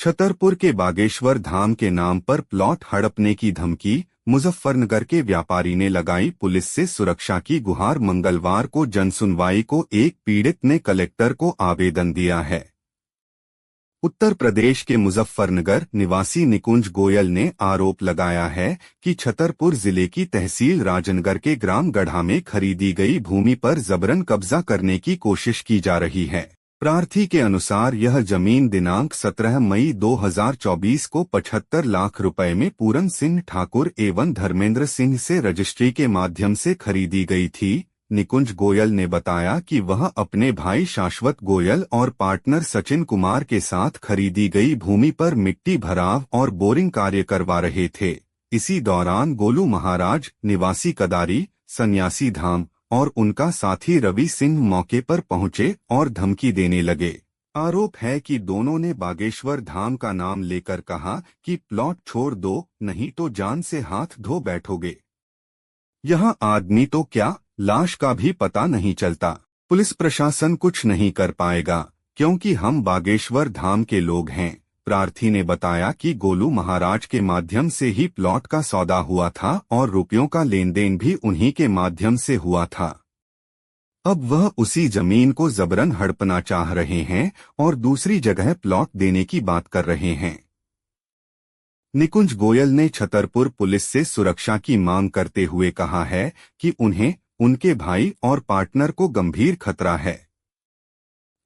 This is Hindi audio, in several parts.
छतरपुर के बागेश्वर धाम के नाम पर प्लॉट हड़पने की धमकी, मुजफ्फरनगर के व्यापारी ने लगाई पुलिस से सुरक्षा की गुहार। मंगलवार को जनसुनवाई को एक पीड़ित ने कलेक्टर को आवेदन दिया है। उत्तर प्रदेश के मुजफ्फरनगर निवासी निकुंज गोयल ने आरोप लगाया है कि छतरपुर जिले की तहसील राजनगर के ग्राम गढ़ा में खरीदी गई भूमि पर जबरन कब्जा करने की कोशिश की जा रही है। प्रार्थी के अनुसार यह जमीन दिनांक 17 मई 2024 को 75 लाख रुपए में पूरन सिंह ठाकुर एवं धर्मेंद्र सिंह से रजिस्ट्री के माध्यम से खरीदी गई थी। निकुंज गोयल ने बताया कि वह अपने भाई शाश्वत गोयल और पार्टनर सचिन कुमार के साथ खरीदी गई भूमि पर मिट्टी भराव और बोरिंग कार्य करवा रहे थे। इसी दौरान गोलू महाराज निवासी कदारी सन्यासी धाम और उनका साथी रवि सिंह मौके पर पहुंचे और धमकी देने लगे। आरोप है कि दोनों ने बागेश्वर धाम का नाम लेकर कहा कि प्लॉट छोड़ दो, नहीं तो जान से हाथ धो बैठोगे। यहाँ आदमी तो क्या, लाश का भी पता नहीं चलता। पुलिस प्रशासन कुछ नहीं कर पाएगा क्योंकि हम बागेश्वर धाम के लोग हैं। प्रार्थी ने बताया कि गोलू महाराज के माध्यम से ही प्लॉट का सौदा हुआ था और रुपयों का लेन देन भी उन्हीं के माध्यम से हुआ था। अब वह उसी जमीन को जबरन हड़पना चाह रहे हैं और दूसरी जगह प्लॉट देने की बात कर रहे हैं। निकुंज गोयल ने छतरपुर पुलिस से सुरक्षा की मांग करते हुए कहा है कि उन्हें, उनके भाई और पार्टनर को गंभीर खतरा है।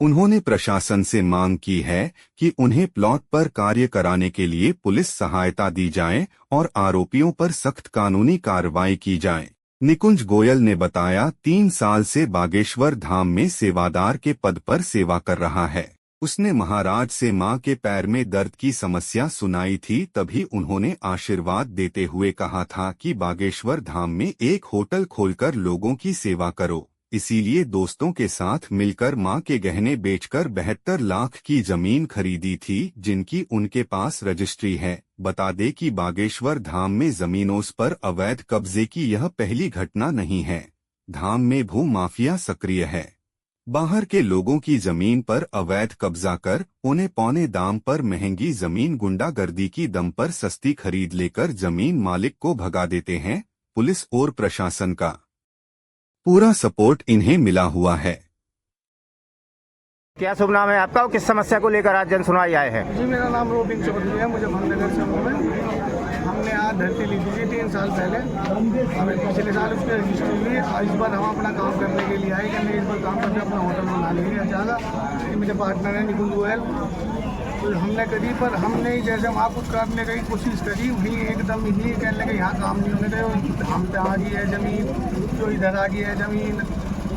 उन्होंने प्रशासन से मांग की है कि उन्हें प्लॉट पर कार्य कराने के लिए पुलिस सहायता दी जाए और आरोपियों पर सख्त कानूनी कार्रवाई की जाए। निकुंज गोयल ने बताया 3 साल से बागेश्वर धाम में सेवादार के पद पर सेवा कर रहा है। उसने महाराज से मां के पैर में दर्द की समस्या सुनाई थी, तभी उन्होंने आशीर्वाद देते हुए कहा था कि बागेश्वर धाम में एक होटल खोलकर लोगों की सेवा करो। इसीलिए दोस्तों के साथ मिलकर मां के गहने बेचकर 72 लाख की जमीन खरीदी थी, जिनकी उनके पास रजिस्ट्री है। बता दें कि बागेश्वर धाम में जमीनों पर अवैध कब्जे की यह पहली घटना नहीं है। धाम में भू माफिया सक्रिय है। बाहर के लोगों की जमीन पर अवैध कब्जा कर उन्हें पौने दाम पर महंगी जमीन गुंडागर्दी की दम पर सस्ती खरीद लेकर जमीन मालिक को भगा देते हैं। पुलिस और प्रशासन का पूरा सपोर्ट इन्हें मिला हुआ है। क्या शुभ नाम है आपका और किस समस्या को लेकर आज जन सुनवाई आए हैं? जी, मेरा नाम रोबिन चौधरी है, मुजफ्फरनगर से हूँ मैं। हमने आज धरती ली थी 3 साल पहले। हमें पिछले साल उसकी रजिस्ट्री हुई। इस बार हम अपना काम करने के लिए आए कि इस बार काम करके अपना होटल बना लेंगे। अचानक मेरे पार्टनर है निकुंज गोयल, तो हमने करी, पर हमने जैसे वहाँ कुछ करने की कोशिश करी, वहीं एकदम ही कहने लगे यहाँ काम नहीं होने दे, हम पे आ गई है ज़मीन, जो इधर आ गई है ज़मीन।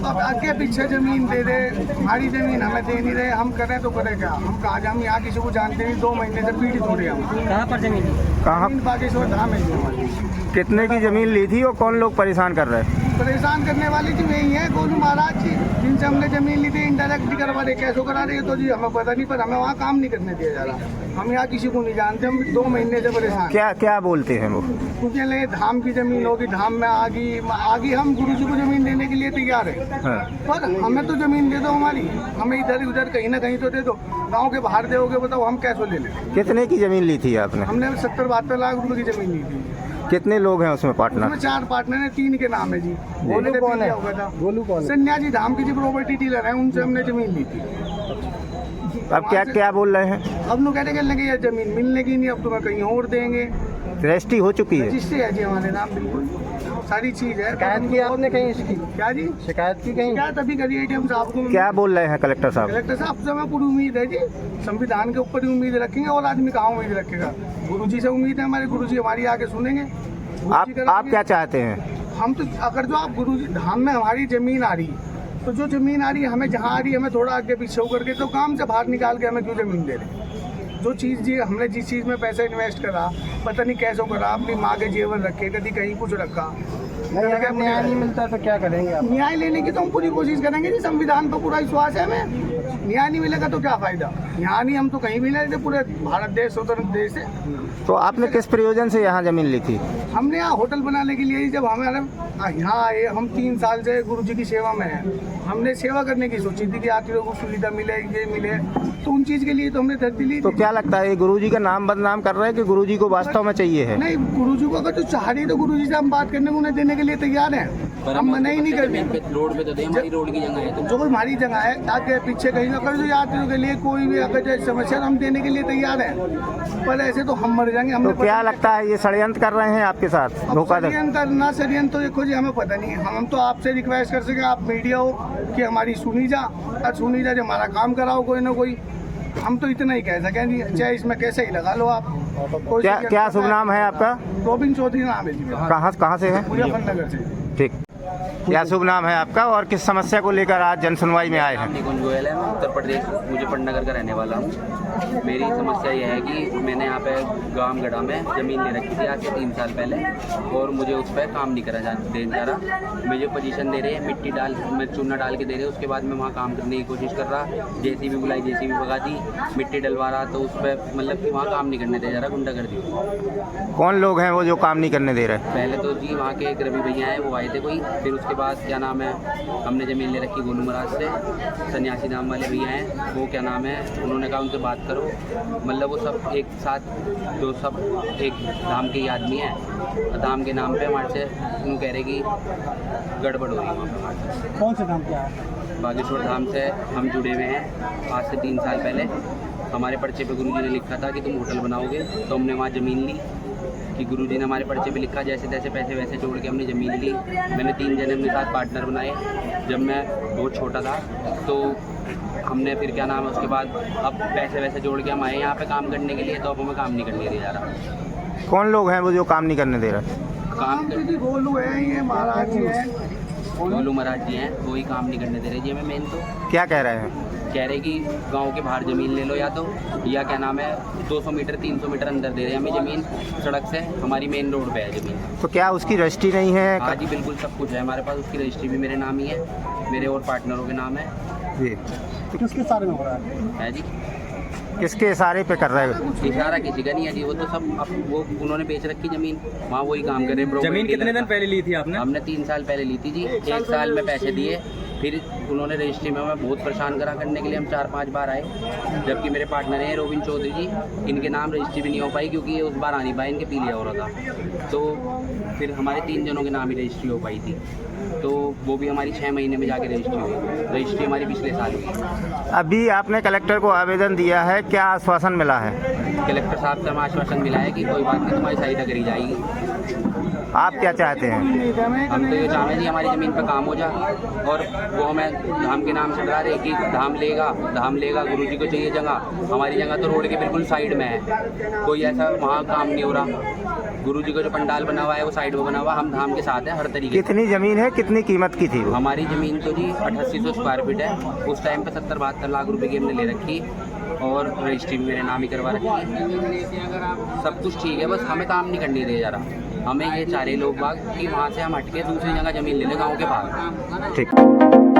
अब आगे पीछे ज़मीन दे दे, हमारी ज़मीन हमें दे नहीं रहे, हम करें तो करें क्या? हम कहा हम यहाँ किसी को जानते नहीं, 2 महीने से पीड़ित हो रहे हम। कहाँ पर ज़मीन? कहाँ? बागेश्वर धाम है जी हमारी। कितने की ज़मीन ली थी और कौन लोग परेशान कर रहे हैं? परेशान करने वाली जी वही है, गोलू महाराज जी, जिनसे हमने जमीन ली थी। इंडायरेक्ट भी करवा रहे, कैसे करा रहे तो जी हमें पता नहीं, पर हमें वहाँ काम नहीं करने दिया जा रहा। हम यहाँ किसी को नहीं जानते, हम 2 महीने से परेशान। क्या क्या बोलते हैं वो? क्योंकि ले धाम की जमीन होगी, धाम में आगे हम गुरुजी को जमीन देने के लिए तैयार है। हाँ। पर हमें तो जमीन दे दो हमारी, हमें इधर उधर कहीं ना कहीं तो दे दो। गाँव के बाहर दोगे बताओ, हम कैसे ले लें? कितने की ज़मीन ली थी आपने? हमने 70-72 लाख रुपए की जमीन ली थी। कितने लोग हैं उसमें पार्टनर? उसमें 4 पार्टनर हैं, 3 के नाम है जी। गोलू कौन है? गोलू कौन? सन्यासी धाम की जी प्रॉपर्टी डीलर है, उनसे हमने जमीन ली थी। अब क्या बोल रहे हैं? अब लोग कहते लगे ये जमीन मिलने की नहीं, अब तुम्हें कहीं और देंगे। रजिस्ट्री हो चुकी है? रजिस्ट्री है जी हमारे नाम, बिल्कुल सारी चीज है। शिकायत की आपने कहीं इसकी? क्या जी? शिकायत की कहीं? शिकायत अभी करी एटीएम साहब को। क्या बोल रहे हैं कलेक्टर साहब? कलेक्टर साहब से हमें पूरी उम्मीद है जी, संविधान के ऊपर ही उम्मीद रखेंगे और आदमी कहाँ उम्मीद रखेगा? गुरुजी से उम्मीद है हमारे, गुरुजी हमारी आके सुनेंगे। आप क्या चाहते हैं? हम तो अगर जो आप गुरुजी धाम में हमारी जमीन आ रही, तो जो जमीन आ रही है हमें, जहाँ आ रही है हमें थोड़ा आगे पीछे होकर के, तो काम से बाहर निकाल के हमें क्यों जमीन दे रहे? जो चीज़ जी हमने जिस चीज़ में पैसा इन्वेस्ट करा, पता नहीं कैसे करा, अपनी माँ के जेवर रखे, कभी कहीं कुछ रखा। अगर न्याय नहीं मिलता तो क्या करेंगे आप? न्याय लेने की तो हम पूरी कोशिश करेंगे जी, संविधान पर पूरा विश्वास है हमें। यहाँ नहीं मिलेगा तो क्या फायदा, यहाँ नहीं, हम तो कहीं भी नहीं रहते, पूरे भारत देश स्वतंत्र देश है। तो आपने किस प्रयोजन से यहाँ जमीन ली थी? हमने यहाँ होटल बनाने के लिए ही, जब हमारे यहाँ आए, हम 3 साल से गुरु जी की सेवा में हैं, हमने सेवा करने की सोची थी कि आखिर को सुविधा मिले, ये मिले, तो उन चीज़ के लिए तो हमने धरती ली। तो क्या लगता है ये गुरुजी का नाम बदनाम कर रहे हैं कि गुरुजी को वास्तव में चाहिए है? नहीं, गुरुजी को अगर तो चाह रही तो गुरुजी से हम बात करने को उन्हें देने के लिए तैयार हैं, हम मना ही नहीं करते। रोड पे तो दे, हमारी रोड की जगह है तो जो कोई हमारी जगह है, आगे पीछे कहीं ना कर दो यात्रियों के लिए, कोई भी अगर जो समस्या है, हम देने के लिए तैयार हैं, पर ऐसे तो हम मर जाएंगे। तो क्या लगता है ये षड्यंत्र कर रहे हैं आपके साथ, धोखाधड़ी? षड्यंत्र ना षड्यंत्र तो देखो जी, हमें पता नहीं, हम तो आपसे रिक्वेस्ट कर सके, आप मीडिया हो कि हमारी सुनी जा, और सुनी जा, जो हमारा काम कराओ कोई ना कोई, हम तो इतना ही कह सकें जी, चाहे इसमें कैसे ही लगा लो आप। क्या शुभ नाम है आपका? रोबिन चौधरी नाम है जी मेरा। कहाँ से है? मुजफ्फरनगर से। ठीक, क्या शुभ नाम है आपका और किस समस्या को लेकर आज जन सुनवाई में आए हैं? निकुंज गोयल है, मैं उत्तर प्रदेश मुजफ्फरनगर का रहने वाला हूँ। मेरी समस्या यह है कि मैंने यहाँ पे गामगढ़ा में ज़मीन ले रखी थी आज से 3 साल पहले, और मुझे उस पर काम नहीं करा जा रहा। मुझे पोजीशन दे रहे हैं, मिट्टी डाल, मैं चूना डाल के दे रहे हैं, उसके बाद मैं वहाँ काम करने की कोशिश कर रहा, जेसीबी बुलाई, जेसीबी भगा दी, मिट्टी डलवा रहा, तो उस पर मतलब कि वहाँ काम नहीं करने दे जा रहा, गुंडागर्दी। कौन लोग हैं वो जो काम नहीं करने दे रहे? पहले तो जी वहाँ के एक रवि भैया हैं, वो आए थे कोई, फिर उसके बाद क्या नाम है, हमने ज़मीन ले रखी गोलू महाराज से, सन्यासी नाम वाले भैया हैं, वो क्या नाम है, उन्होंने कहा उनसे बात करो, मतलब वो सब एक साथ, जो सब एक धाम के ही आदमी हैं, धाम के नाम पे हमारे से उन कह रहे कि गड़बड़ हो रही है वहाँ पे। कौन से धाम क्या है? बागेश्वर धाम से हम जुड़े हुए हैं आज से 3 साल पहले। हमारे पर्चे पे गुरुजी ने लिखा था कि तुम होटल बनाओगे, तो हमने वहाँ ज़मीन ली, कि गुरुजी ने हमारे पर्चे पे लिखा, जैसे तैसे पैसे वैसे जोड़ के हमने ज़मीन ली। मैंने 3 जने अपने साथ पार्टनर बनाए, जब मैं बहुत छोटा था, तो हमने फिर क्या नाम है, उसके बाद अब पैसे वैसे जोड़ के हम आए यहाँ पे काम करने के लिए, तो अब हमें काम नहीं करने दिया जा रहा। कौन लोग हैं वो जो काम नहीं करने दे रहे? काम तो जी गोलू है, ये महाराज जी हैं, गोलू महाराज जी हैं, वो ही काम नहीं करने दे रहे जी हमें। मेन तो क्या कह रहे हैं? कह रहे कि गांव के बाहर ज़मीन ले लो, या तो या क्या नाम है 200 मीटर 300 मीटर अंदर दे रहे हैं हमें ज़मीन, सड़क से, हमारी मेन रोड पे है ज़मीन। तो क्या उसकी रजिस्ट्री नहीं है? हाँ जी बिल्कुल, सब कुछ है हमारे पास, उसकी रजिस्ट्री भी मेरे नाम ही है, मेरे और पार्टनरों के नाम है जी। तो किसके सारे में हो रहा है जी। किसके इशारे पे कर रहे हो? इशारा किसी का नहीं है जी, वो तो सब वो उन्होंने बेच रखी ज़मीन, वहाँ वही काम कर रहे हैं। जमीन कितने दिन पहले ली थी आपने? हमने 3 साल पहले ली थी जी, 1 साल में पैसे दिए, फिर उन्होंने रजिस्ट्री में हमें बहुत परेशान करा करने के लिए, हम 4-5 बार आए, जबकि मेरे पार्टनर हैं रोबिन चौधरी जी, इनके नाम रजिस्ट्री भी नहीं हो पाई क्योंकि ये उस बार आ नहीं पाए, इनके पीलिया हो रहा था, तो फिर हमारे 3 जनों के नाम ही रजिस्ट्री हो पाई थी, तो वो भी हमारी 6 महीने में जाके रजिस्ट्री हुई। रजिस्ट्री हमारी पिछले साल हुई। अभी आपने कलेक्टर को आवेदन दिया है, क्या आश्वासन मिला है? कलेक्टर साहब से हमें आश्वासन मिला है कि कोई बात नहीं, तुम्हारी सहायता करी जाएगी। आप क्या चाहते हैं? हम तो ये चाह रहे हैं हमारी ज़मीन पर काम हो जाए, और वो हमें धाम के नाम से डरा रहे कि धाम लेगा, गुरुजी को चाहिए जगह, हमारी जगह तो रोड के बिल्कुल साइड में है, कोई ऐसा वहाँ काम नहीं हो रहा। गुरुजी का जो पंडाल बना हुआ है वो साइड में बना हुआ, हम धाम के साथ हैं हर तरीके से। कितनी जमीन है, कितनी कीमत की थी वो? हमारी ज़मीन तो जी 8800 स्क्वायर फीट है, उस टाइम पे 70-72 लाख रुपए की हमने ले रखी, और रजिस्ट्री भी मेरे नाम ही करवा रखी, सब कुछ ठीक है, बस हमें काम नहीं करने दिया जा रहा। हमें ये चाह रहे लोग बाग कि वहाँ से हम हट के दूसरी जगह ज़मीन ले लें गाँव के बाहर। ठीक।